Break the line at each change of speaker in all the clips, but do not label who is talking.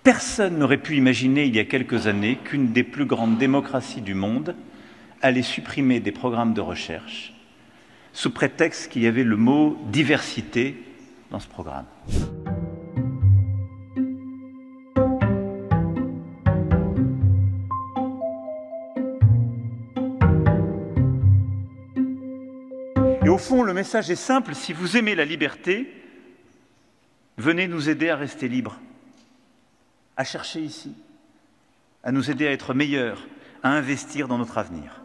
Personne n'aurait pu imaginer il y a quelques années qu'une des plus grandes démocraties du monde allait supprimer des programmes de recherche sous prétexte qu'il y avait le mot « diversité » dans ce programme. Et au fond, le message est simple, si vous aimez la liberté, venez nous aider à rester libres, à chercher ici, à nous aider à être meilleurs, à investir dans notre avenir.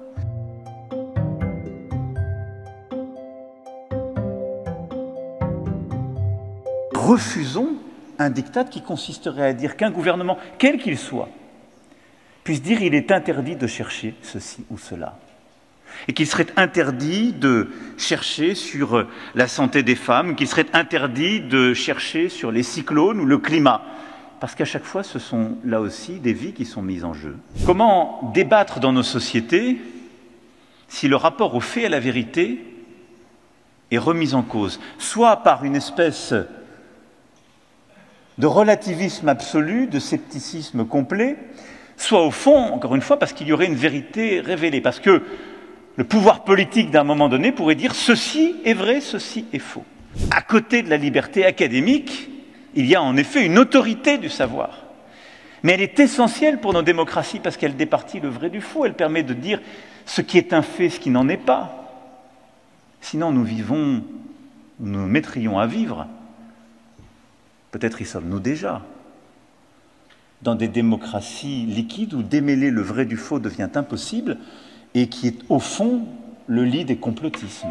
Refusons un diktat qui consisterait à dire qu'un gouvernement, quel qu'il soit, puisse dire qu'il est interdit de chercher ceci ou cela. Et qu'il serait interdit de chercher sur la santé des femmes, qu'il serait interdit de chercher sur les cyclones ou le climat. Parce qu'à chaque fois, ce sont là aussi des vies qui sont mises en jeu. Comment débattre dans nos sociétés si le rapport au fait et à la vérité est remis en cause, soit par une espèce de relativisme absolu, de scepticisme complet, soit au fond, encore une fois, parce qu'il y aurait une vérité révélée, parce que le pouvoir politique d'un moment donné pourrait dire « ceci est vrai, ceci est faux ». À côté de la liberté académique, il y a en effet une autorité du savoir. Mais elle est essentielle pour nos démocraties parce qu'elle départit le vrai du faux, elle permet de dire ce qui est un fait, ce qui n'en est pas. Sinon nous nous mettrions à vivre, peut-être y sommes-nous déjà, dans des démocraties liquides où démêler le vrai du faux devient impossible et qui est au fond le lit des complotismes.